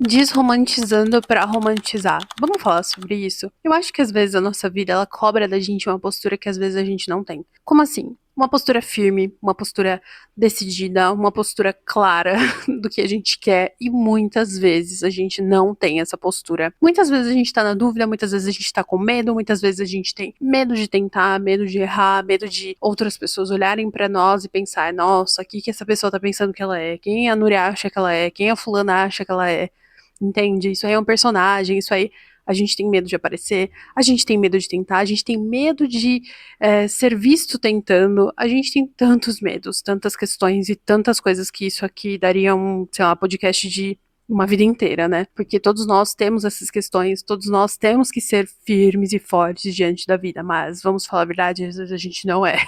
Desromantizando pra romantizar. Vamos falar sobre isso? Eu acho que às vezes a nossa vida ela cobra da gente uma postura que às vezes a gente não tem. Como assim? Uma postura firme, uma postura decidida, uma postura clara do que a gente quer e muitas vezes a gente não tem essa postura. Muitas vezes a gente tá na dúvida, muitas vezes a gente tá com medo, muitas vezes a gente tem medo de tentar, medo de errar, medo de outras pessoas olharem pra nós e pensar, nossa, o que essa pessoa tá pensando que ela é? Quem a Núria acha que ela é? Quem a fulana acha que ela é? Entende? Isso aí é um personagem, isso aí a gente tem medo de aparecer, a gente tem medo de tentar, a gente tem medo de ser visto tentando, a gente tem tantos medos, tantas questões e tantas coisas que isso aqui daria um, sei lá, podcast de uma vida inteira, né? Porque todos nós temos essas questões, todos nós temos que ser firmes e fortes diante da vida, mas vamos falar a verdade, às vezes a gente não é,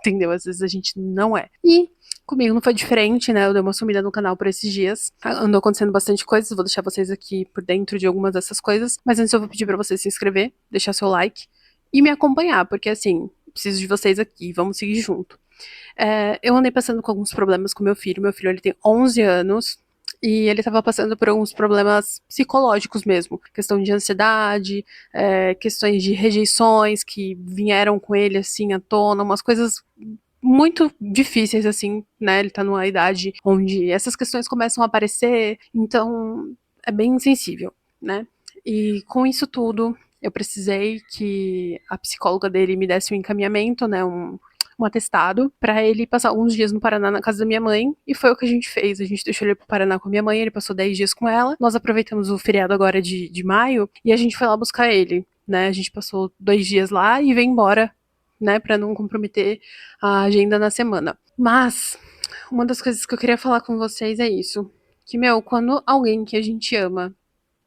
entendeu? Às vezes a gente não é. E comigo não foi diferente, né? Eu dei uma sumida no canal por esses dias. Andou acontecendo bastante coisas, vou deixar vocês aqui por dentro de algumas dessas coisas. Mas antes eu vou pedir pra você se inscrever, deixar seu like e me acompanhar, porque assim, preciso de vocês aqui, vamos seguir junto. Eu andei passando com alguns problemas com meu filho ele tem 11 anos, e ele estava passando por alguns problemas psicológicos mesmo, questão de ansiedade, questões de rejeições que vieram com ele assim à tona, umas coisas muito difíceis, assim, né? Ele tá numa idade onde essas questões começam a aparecer, então é bem sensível, né? E com isso tudo, eu precisei que a psicóloga dele me desse um encaminhamento, né? Um atestado, para ele passar alguns dias no Paraná na casa da minha mãe, e foi o que a gente fez. A gente deixou ele pro Paraná com a minha mãe, ele passou 10 dias com ela. Nós aproveitamos o feriado agora de maio e a gente foi lá buscar ele, né? A gente passou 2 dias lá e veio embora, né, para não comprometer a agenda na semana. Mas uma das coisas que eu queria falar com vocês é isso, que meu, quando alguém que a gente ama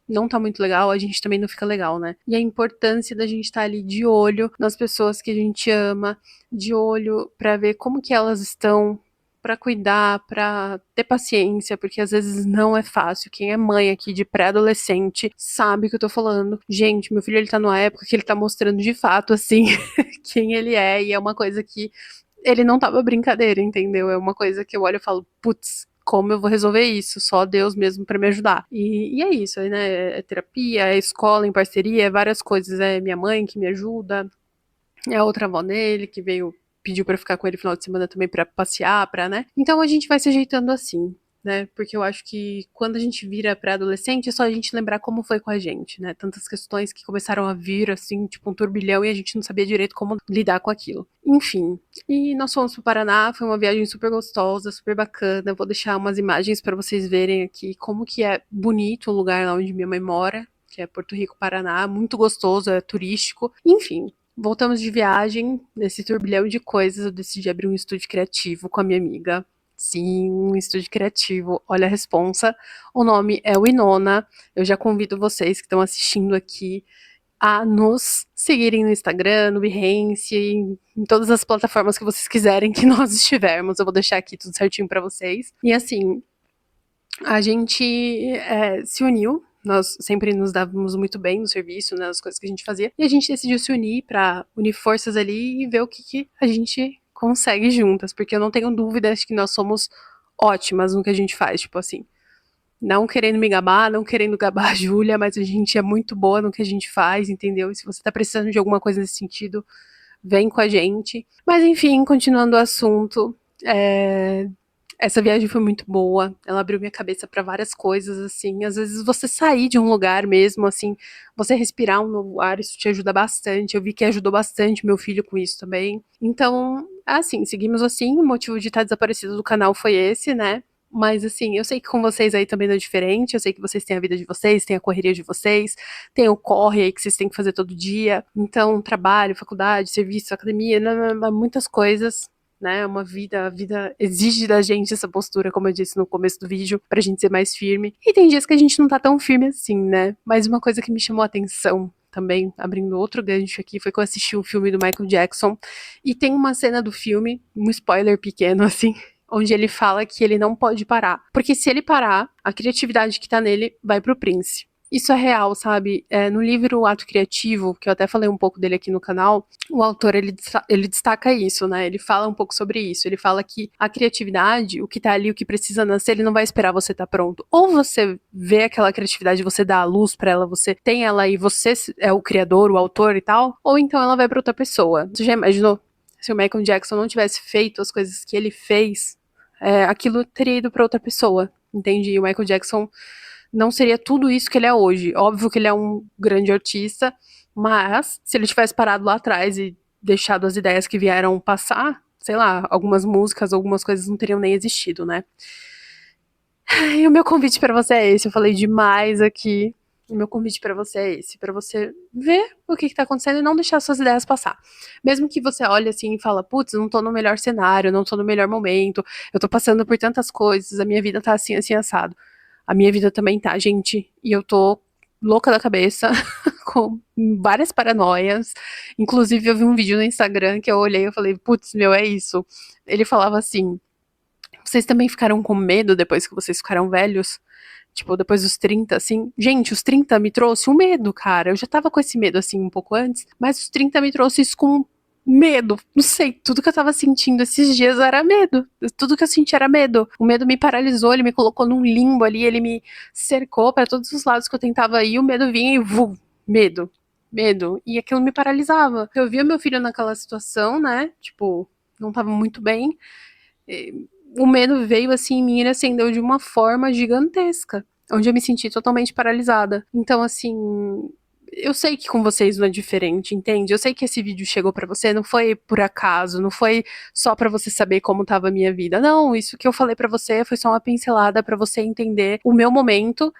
não tá muito legal, a gente também não fica legal, né? E a importância da gente estar ali de olho nas pessoas que a gente ama, de olho pra ver como que elas estão, pra cuidar, pra ter paciência, porque às vezes não é fácil. Quem é mãe aqui de pré-adolescente sabe o que eu tô falando. Gente, meu filho ele tá numa época que ele tá mostrando de fato assim quem ele é, e é uma coisa que ele não tava brincadeira, entendeu? É uma coisa que eu olho e falo, putz, como eu vou resolver isso? Só Deus mesmo pra me ajudar. E é isso, né? É terapia, é escola em parceria, é várias coisas. É minha mãe que me ajuda, é a outra avó dele que veio, pediu pra ficar com ele no final de semana também pra passear, pra, né? Então a gente vai se ajeitando assim, né? Porque eu acho que quando a gente vira pré-adolescente é só a gente lembrar como foi com a gente, né? Tantas questões que começaram a vir assim, tipo um turbilhão e a gente não sabia direito como lidar com aquilo. Enfim, e nós fomos pro Paraná, foi uma viagem super gostosa, super bacana. Eu vou deixar umas imagens pra vocês verem aqui como que é bonito o lugar lá onde minha mãe mora, que é Porto Rico, Paraná, muito gostoso, é turístico. Enfim, voltamos de viagem, nesse turbilhão de coisas, eu decidi abrir um estúdio criativo com a minha amiga. Sim, um estúdio criativo. Olha a responsa. O nome é o Inona. Eu já convido vocês que estão assistindo aqui a nos seguirem no Instagram, no Behance, em todas as plataformas que vocês quiserem que nós estivermos. Eu vou deixar aqui tudo certinho para vocês. E assim, a gente se uniu. Nós sempre nos dávamos muito bem no serviço, nas coisas que a gente fazia. E a gente decidiu se unir para unir forças ali e ver o que a gente consegue juntas. Porque eu não tenho dúvidas que nós somos ótimas no que a gente faz. Tipo assim, não querendo me gabar, não querendo gabar a Júlia, mas a gente é muito boa no que a gente faz, entendeu? E se você tá precisando de alguma coisa nesse sentido, vem com a gente. Mas enfim, continuando o assunto, essa viagem foi muito boa. Ela abriu minha cabeça para várias coisas, assim. Às vezes você sair de um lugar mesmo, assim, você respirar um novo ar, isso te ajuda bastante. Eu vi que ajudou bastante meu filho com isso também. Então, assim, seguimos assim. O motivo de estar desaparecido do canal foi esse, né? Mas assim, eu sei que com vocês aí também não é diferente. Eu sei que vocês têm a vida de vocês, têm a correria de vocês, tem o corre aí que vocês têm que fazer todo dia. Então, trabalho, faculdade, serviço, academia, muitas coisas, né? Uma vida, a vida exige da gente essa postura, como eu disse no começo do vídeo, pra gente ser mais firme. E tem dias que a gente não tá tão firme assim, né? Mas uma coisa que me chamou a atenção também, abrindo outro gancho aqui, foi que eu assisti o filme do Michael Jackson e tem uma cena do filme, um spoiler pequeno assim, onde ele fala que ele não pode parar, porque se ele parar, a criatividade que tá nele vai pro Prince. isso é real, sabe? No livro O Ato Criativo, que eu até falei um pouco dele aqui no canal, o autor, ele destaca isso, né? Ele fala um pouco sobre isso. Ele fala que a criatividade, o que tá ali, o que precisa nascer, ele não vai esperar você estar pronto. Ou você vê aquela criatividade, você dá a luz pra ela, você tem ela e você é o criador, o autor e tal, ou então ela vai pra outra pessoa. Você já imaginou? Se o Michael Jackson não tivesse feito as coisas que ele fez, aquilo teria ido pra outra pessoa, entende? E o Michael Jackson não seria tudo isso que ele é hoje. Óbvio que ele é um grande artista, mas se ele tivesse parado lá atrás e deixado as ideias que vieram passar, sei lá, algumas músicas, algumas coisas não teriam nem existido, né? E o meu convite pra você é esse. Eu falei demais aqui. O meu convite pra você é esse, pra você ver o que tá acontecendo e não deixar suas ideias passar. Mesmo que você olhe assim e fala, putz, não tô no melhor cenário, não tô no melhor momento, eu tô passando por tantas coisas, a minha vida tá assim, assim, assado. A minha vida também tá, gente, e eu tô louca da cabeça, com várias paranoias. Inclusive, eu vi um vídeo no Instagram que eu olhei e falei, putz, meu, é isso. Ele falava assim, vocês também ficaram com medo depois que vocês ficaram velhos? Tipo, depois dos 30, assim. Gente, os 30 me trouxe um medo, cara. Eu já tava com esse medo, assim, um pouco antes, mas os 30 me trouxe isso com medo. Não sei, tudo que eu tava sentindo esses dias era medo. Tudo que eu senti era medo. O medo me paralisou, ele me colocou num limbo ali, ele me cercou pra todos os lados que eu tentava ir, o medo vinha e medo. Medo. E aquilo me paralisava. Eu via meu filho naquela situação, né? Tipo, não tava muito bem. O medo veio assim em mim e acendeu de uma forma gigantesca, onde eu me senti totalmente paralisada. Então, assim, eu sei que com vocês não é diferente, entende? Eu sei que esse vídeo chegou pra você, não foi por acaso, não foi só pra você saber como tava a minha vida. Não, isso que eu falei pra você foi só uma pincelada pra você entender o meu momento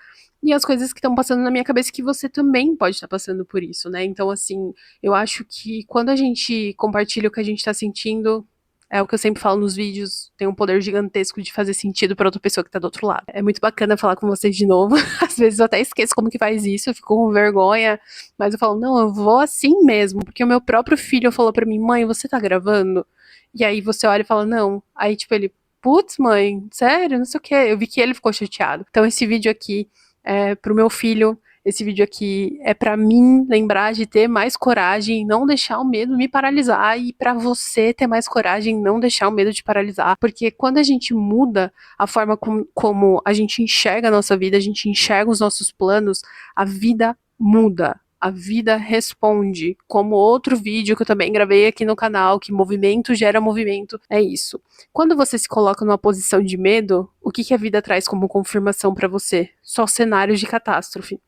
e as coisas que estão passando na minha cabeça que você também pode estar passando por isso, né? Então, assim, eu acho que quando a gente compartilha o que a gente tá sentindo, é o que eu sempre falo nos vídeos, tem um poder gigantesco de fazer sentido pra outra pessoa que tá do outro lado. É muito bacana falar com vocês de novo. Às vezes eu até esqueço como que faz isso, eu fico com vergonha, mas eu falo, não, eu vou assim mesmo, porque o meu próprio filho falou pra mim, mãe, você tá gravando? E aí você olha e fala, não. Aí, tipo, ele, putz, mãe, sério, não sei o quê. Eu vi que ele ficou chateado. Então esse vídeo aqui é pro meu filho, esse vídeo aqui é pra mim lembrar de ter mais coragem, não deixar o medo me paralisar e pra você ter mais coragem, não deixar o medo te paralisar, porque quando a gente muda a forma como a gente enxerga a nossa vida, a gente enxerga os nossos planos, a vida muda. A vida responde, como outro vídeo que eu também gravei aqui no canal, que movimento gera movimento, é isso. Quando você se coloca numa posição de medo, o que, que a vida traz como confirmação pra você? Só cenários de catástrofe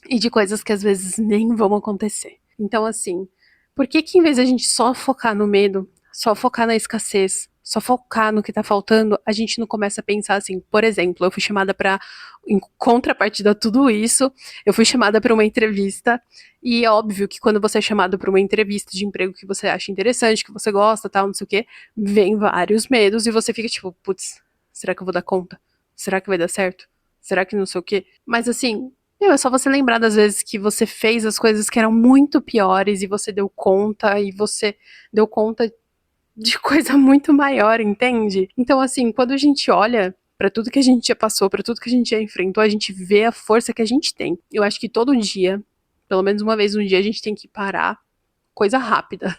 e de coisas que às vezes nem vão acontecer. Então, assim, por que que em vez de a gente só focar no medo, só focar na escassez, só focar no que tá faltando, a gente não começa a pensar assim, por exemplo, eu fui chamada pra, em contrapartida a tudo isso, eu fui chamada pra uma entrevista, e é óbvio que quando você é chamado pra uma entrevista de emprego que você acha interessante, que você gosta, tal, não sei o quê, vem vários medos e você fica tipo, putz, será que eu vou dar conta? Será que vai dar certo? Será que não sei o quê? Mas assim, é só você lembrar das vezes que você fez as coisas que eram muito piores e você deu conta, e você deu conta de coisa muito maior, entende? Então, assim, quando a gente olha pra tudo que a gente já passou, pra tudo que a gente já enfrentou, a gente vê a força que a gente tem. Eu acho que todo dia, pelo menos uma vez no dia, a gente tem que parar, coisa rápida.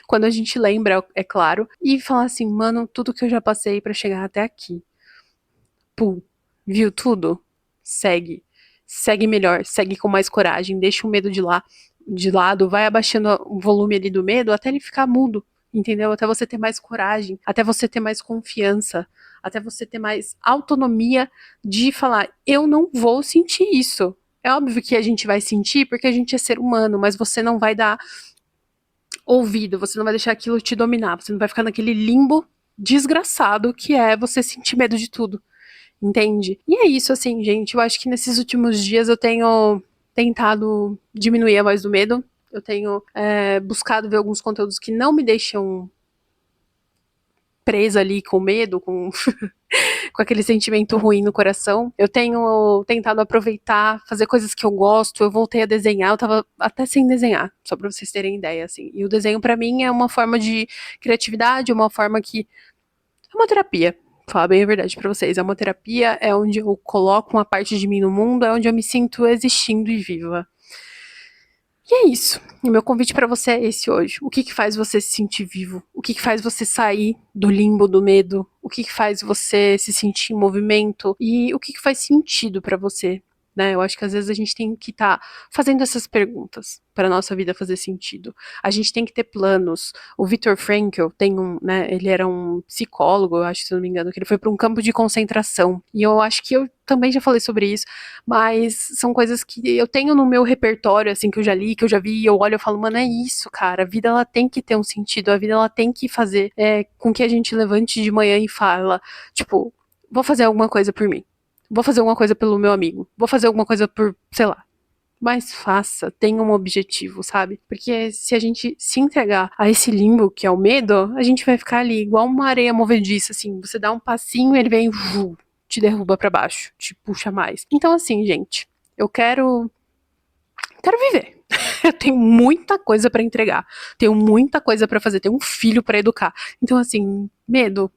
Quando a gente lembra, é claro, e falar assim, mano, tudo que eu já passei pra chegar até aqui. Pum, viu tudo? Segue. Segue melhor, segue com mais coragem, deixa o medo de lado, vai abaixando o volume ali do medo até ele ficar mudo, entendeu? Até você ter mais coragem, até você ter mais confiança, até você ter mais autonomia de falar, eu não vou sentir isso. É óbvio que a gente vai sentir porque a gente é ser humano, mas você não vai dar ouvido, você não vai deixar aquilo te dominar, você não vai ficar naquele limbo desgraçado que é você sentir medo de tudo. Entende? E é isso, assim, gente. Eu acho que nesses últimos dias eu tenho tentado diminuir a voz do medo. Eu tenho buscado ver alguns conteúdos que não me deixam presa ali com medo, com, com aquele sentimento ruim no coração. Eu tenho tentado aproveitar, fazer coisas que eu gosto. Eu voltei a desenhar, eu tava até sem desenhar, só pra vocês terem ideia, assim. E o desenho pra mim é uma forma de criatividade, uma forma que é uma terapia. Falar bem a verdade pra vocês, é uma terapia, é onde eu coloco uma parte de mim no mundo, é onde eu me sinto existindo e viva. E é isso. O meu convite pra você é esse hoje. O que faz você se sentir vivo? O que faz você sair do limbo do medo? O que faz você se sentir em movimento? E o que faz sentido pra você? Né? Eu acho que às vezes a gente tem que estar fazendo essas perguntas para nossa vida fazer sentido. A gente tem que ter planos. O Viktor Frankl tem né, ele era um psicólogo, eu acho, se não me engano, que ele foi para um campo de concentração. E eu acho que eu também já falei sobre isso, mas são coisas que eu tenho no meu repertório, assim, que eu já li, que eu já vi, e eu olho e falo, mano, é isso, cara, a vida ela tem que ter um sentido, a vida ela tem que fazer com que a gente levante de manhã e fala, tipo, vou fazer alguma coisa por mim. Vou fazer alguma coisa pelo meu amigo. Vou fazer alguma coisa por, sei lá. Mas faça, tenha um objetivo, sabe? Porque se a gente se entregar a esse limbo que é o medo, a gente vai ficar ali igual uma areia movediça, assim. Você dá um passinho, ele vem, te derruba pra baixo, te puxa mais. Então, assim, gente, eu quero viver. Eu tenho muita coisa pra entregar, tenho muita coisa pra fazer, tenho um filho pra educar. Então, assim, medo,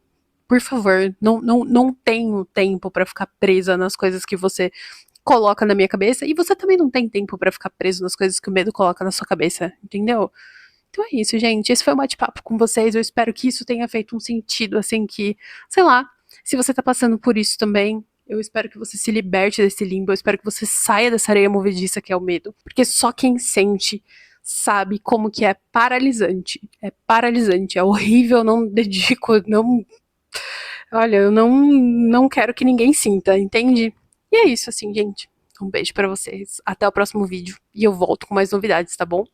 por favor, não tenho tempo pra ficar presa nas coisas que você coloca na minha cabeça, e você também não tem tempo pra ficar preso nas coisas que o medo coloca na sua cabeça, entendeu? Então é isso, gente. Esse foi um bate-papo com vocês. Eu espero que isso tenha feito um sentido, assim, que, sei lá, se você tá passando por isso também, eu espero que você se liberte desse limbo, eu espero que você saia dessa areia movediça que é o medo, porque só quem sente sabe como que é paralisante, é horrível, eu não dedico, não, olha, eu não quero que ninguém sinta, entende? E é isso, assim, gente. Um beijo pra vocês. Até o próximo vídeo. E eu volto com mais novidades, tá bom?